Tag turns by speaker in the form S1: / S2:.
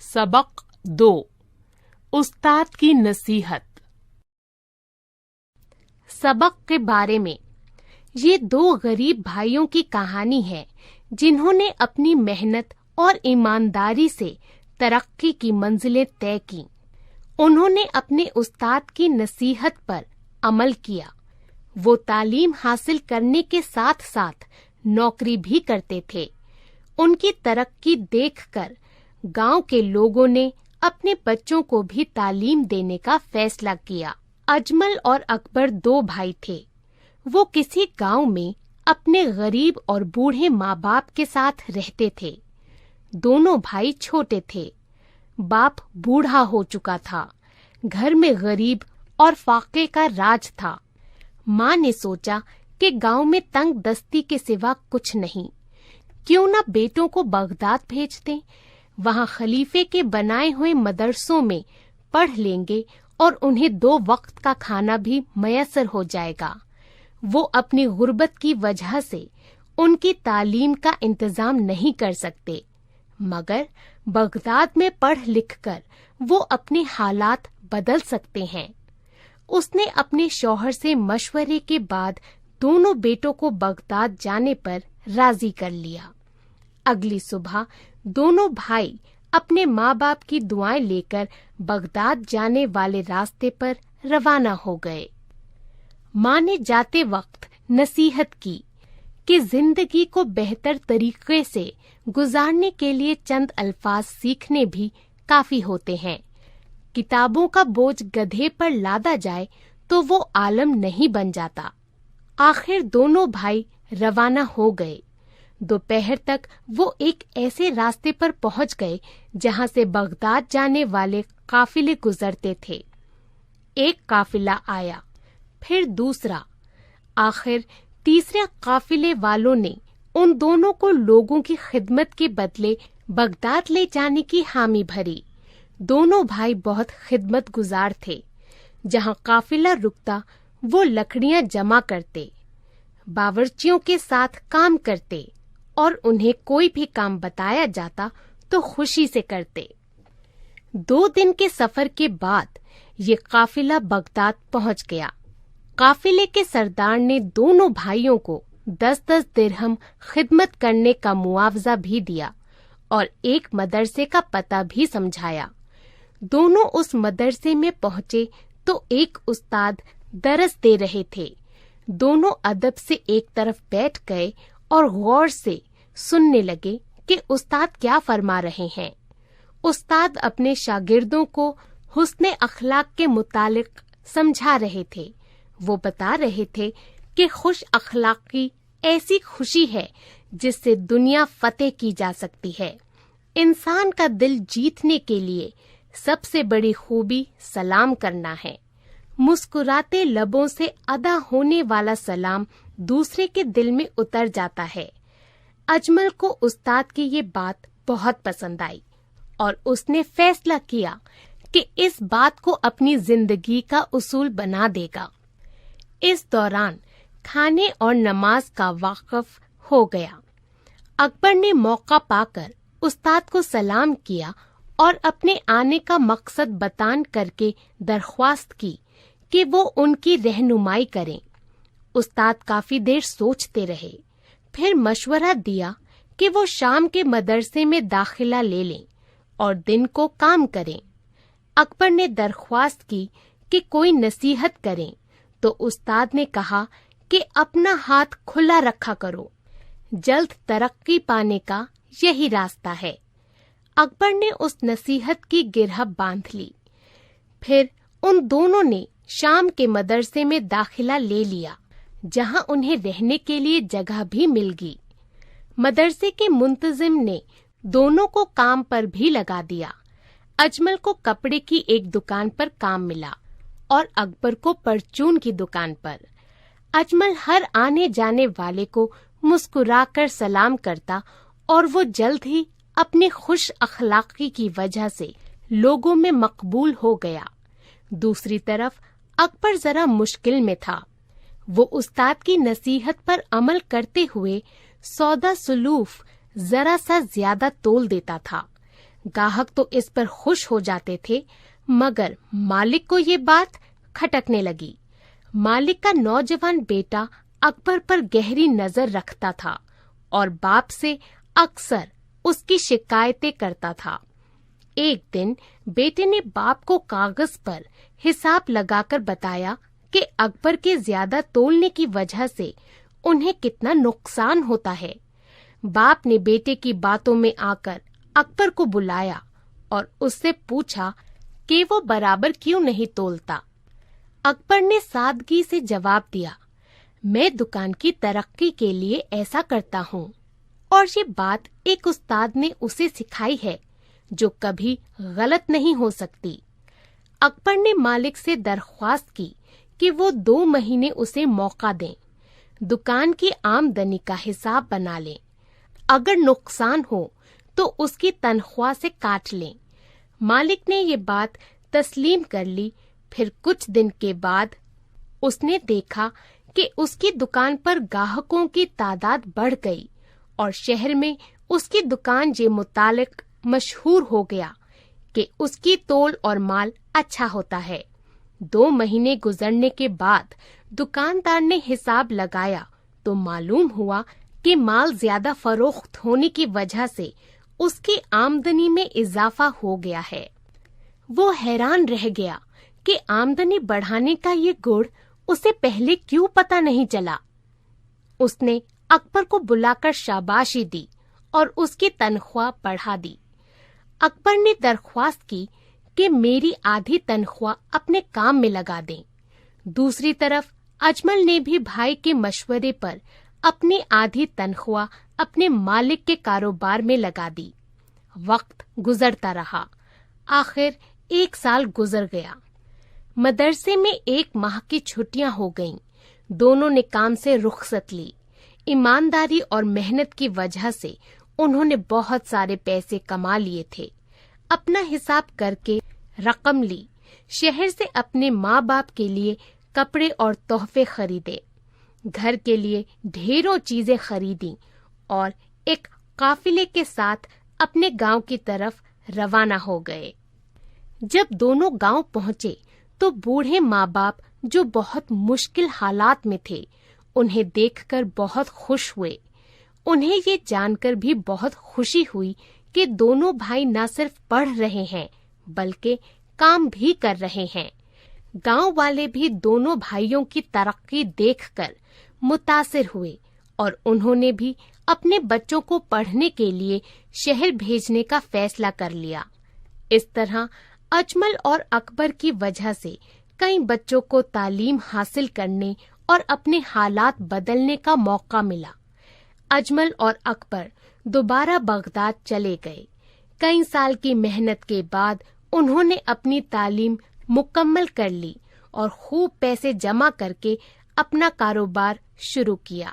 S1: सबक 2 उस्ताद की नसीहत।
S2: सबक के बारे में ये दो गरीब भाइयों की कहानी है जिन्होंने अपनी मेहनत और ईमानदारी से तरक्की की मंजिलें तय की। उन्होंने अपने उस्ताद की नसीहत पर अमल किया। वो तालीम हासिल करने के साथ साथ नौकरी भी करते थे। उनकी तरक्की देखकर गांव के लोगों ने अपने बच्चों को भी तालीम देने का फैसला किया। अजमल और अकबर दो भाई थे। वो किसी गांव में अपने गरीब और बूढ़े माँ बाप के साथ रहते थे। दोनों भाई छोटे थे। बाप बूढ़ा हो चुका था। घर में गरीब और फाके का राज था। माँ ने सोचा कि गांव में तंग दस्ती के सिवा कुछ नहीं, क्यों न बेटों को बगदाद भेज दें। वहाँ खलीफे के बनाए हुए मदरसों में पढ़ लेंगे और उन्हें 2 वक्त का खाना भी मयसर हो जाएगा। वो अपनी गुर्बत की वजह से उनकी तालीम का इंतजाम नहीं कर सकते, मगर बगदाद में पढ़ लिखकर वो अपने हालात बदल सकते हैं। उसने अपने शौहर से मशवरे के बाद दोनों बेटों को बगदाद जाने पर राजी कर लिया। अगली सुबह दोनों भाई अपने माँ बाप की दुआएं लेकर बगदाद जाने वाले रास्ते पर रवाना हो गए। माँ ने जाते वक्त नसीहत की कि जिंदगी को बेहतर तरीके से गुजारने के लिए चंद अल्फाज सीखने भी काफी होते हैं। किताबों का बोझ गधे पर लादा जाए तो वो आलम नहीं बन जाता। आखिर दोनों भाई रवाना हो गए। दोपहर तक वो एक ऐसे रास्ते पर पहुंच गए जहां से बगदाद जाने वाले काफिले गुजरते थे। एक काफिला आया, फिर दूसरा। आखिर तीसरे काफिले वालों ने उन दोनों को लोगों की खिदमत के बदले बगदाद ले जाने की हामी भरी। दोनों भाई बहुत खिदमत गुजार थे। जहां काफिला रुकता वो लकड़ियां जमा करते, बावर्चियों के साथ काम करते और उन्हें कोई भी काम बताया जाता तो खुशी से करते। 2 दिन के सफर के बाद ये काफिला बगदाद पहुंच गया। काफिले के सरदार ने दोनों भाइयों को 10-10 दिरहम खिदमत करने का मुआवजा भी दिया और एक मदरसे का पता भी समझाया। दोनों उस मदरसे में पहुंचे तो एक उस्ताद दरस दे रहे थे। दोनों अदब से एक तरफ बैठ गए और गौर से सुनने लगे कि उस्ताद क्या फरमा रहे हैं। उस्ताद अपने शागिर्दों को हुस्ने अखलाक के मुतालिक समझा रहे थे। वो बता रहे थे कि खुश अखलाकी ऐसी खुशी है जिससे दुनिया फतेह की जा सकती है। इंसान का दिल जीतने के लिए सबसे बड़ी खूबी सलाम करना है। मुस्कुराते लबों से अदा होने वाला सलाम दूसरे के दिल में उतर जाता है। अजमल को उस्ताद की ये बात बहुत पसंद आई और उसने फैसला किया कि इस बात को अपनी जिंदगी का उसूल बना देगा। इस दौरान खाने और नमाज का वाकफ हो गया। अकबर ने मौका पाकर उस्ताद को सलाम किया और अपने आने का मकसद बयान करके दरख्वास्त की कि वो उनकी रहनुमाई करें। उस्ताद काफी देर सोचते रहे, फिर मशवरा दिया कि वो शाम के मदरसे में दाखिला ले लें और दिन को काम करें। अकबर ने दरख्वास्त की कि कोई नसीहत करें, तो उस्ताद ने कहा कि अपना हाथ खुला रखा करो, जल्द तरक्की पाने का यही रास्ता है। अकबर ने उस नसीहत की गिरह बांध ली। फिर उन दोनों ने शाम के मदरसे में दाखिला ले लिया, जहां उन्हें रहने के लिए जगह भी मिल गई। मदरसे के मुंतजिम ने दोनों को काम पर भी लगा दिया। अजमल को कपड़े की एक दुकान पर काम मिला और अकबर को परचून की दुकान पर। अजमल हर आने जाने वाले को मुस्कुराकर सलाम करता और वो जल्द ही अपनी खुश अखलाकी की वजह से लोगों में मकबूल हो गया। दूसरी तरफ अकबर जरा मुश्किल में था। वो उस्ताद की नसीहत पर अमल करते हुए सौदा सुलूफ जरा सा ज्यादा तोल देता था। گاہک تو اس پر خوش ہو جاتے تھے، مگر مالک کو یہ بات کھٹکنے لگی۔ مالک کا نوجوان بیٹا اکبر پر گہری نظر رکھتا تھا اور باپ سے اکثر اس کی شکایتیں کرتا تھا۔ ایک دن بیٹے نے باپ کو کاغذ پر حساب لگا کر بتایا کہ اکبر کے زیادہ تولنے کی وجہ سے انہیں کتنا نقصان ہوتا ہے۔ باپ نے بیٹے کی باتوں میں آ کر اکبر کو بلایا اور اس سے پوچھا کہ وہ برابر کیوں نہیں تولتا۔ اکبر نے سادگی سے جواب دیا، میں دکان کی ترقی کے لیے ایسا کرتا ہوں، اور یہ بات ایک استاد نے اسے سکھائی ہے جو کبھی غلط نہیں ہو سکتی۔ اکبر نے مالک سے درخواست کی کہ وہ 2 مہینے اسے موقع دیں، دکان کی آمدنی کا حساب بنا لیں، اگر نقصان ہو تو اس کی تنخواہ سے کاٹ لیں۔ مالک نے یہ بات تسلیم کر لی۔ پھر کچھ دن کے بعد اس نے دیکھا کہ اس کی دکان پر گاہکوں کی تعداد بڑھ گئی اور شہر میں اس کی دکان یہ متعلق مشہور ہو گیا کہ اس کی تول اور مال اچھا ہوتا ہے۔ 2 مہینے گزرنے کے بعد دکاندار نے حساب لگایا تو معلوم ہوا کہ مال زیادہ فروخت ہونے کی وجہ سے اس کی آمدنی میں اضافہ ہو گیا ہے۔ وہ حیران رہ گیا کہ آمدنی بڑھانے کا یہ گڑ اسے پہلے کیوں پتہ نہیں چلا۔ اس نے اکبر کو بلا کر شاباشی دی اور اس کی تنخواہ بڑھا دی۔ اکبر نے درخواست کی کہ میری آدھی تنخواہ اپنے کام میں لگا دیں۔ دوسری طرف اجمل نے بھی بھائی کے مشورے پر اپنی آدھی تنخواہ اپنے مالک کے کاروبار میں لگا دی۔ وقت گزرتا رہا، آخر 1 سال گزر گیا۔ مدرسے میں 1 ماہ کی چھٹیاں ہو گئیں۔ دونوں نے کام سے رخصت لی۔ ایمانداری اور محنت کی وجہ سے انہوں نے بہت سارے پیسے کما لیے تھے۔ اپنا حساب کر کے رقم لی، شہر سے اپنے ماں باپ کے لیے کپڑے اور تحفے خریدے، گھر کے لیے ڈھیروں چیزیں خریدیں اور ایک قافلے کے ساتھ اپنے گاؤں کی طرف روانہ ہو گئے۔ جب دونوں گاؤں پہنچے تو بوڑھے ماں باپ جو بہت مشکل حالات میں تھے انہیں دیکھ کر بہت خوش ہوئے۔ انہیں یہ جان کر بھی بہت خوشی ہوئی کہ دونوں بھائی نہ صرف پڑھ رہے ہیں بلکہ کام بھی کر رہے ہیں۔ گاؤں والے بھی دونوں بھائیوں کی ترقی دیکھ کر متاثر ہوئے اور انہوں نے بھی اپنے بچوں کو پڑھنے کے لیے شہر بھیجنے کا فیصلہ کر لیا۔ اس طرح اجمل اور اکبر کی وجہ سے کئی بچوں کو تعلیم حاصل کرنے اور اپنے حالات بدلنے کا موقع ملا۔ اجمل اور اکبر دوبارہ بغداد چلے گئے۔ کئی سال کی محنت کے بعد انہوں نے اپنی تعلیم مکمل کر لی اور خوب پیسے جمع کر کے اپنا کاروبار شروع کیا۔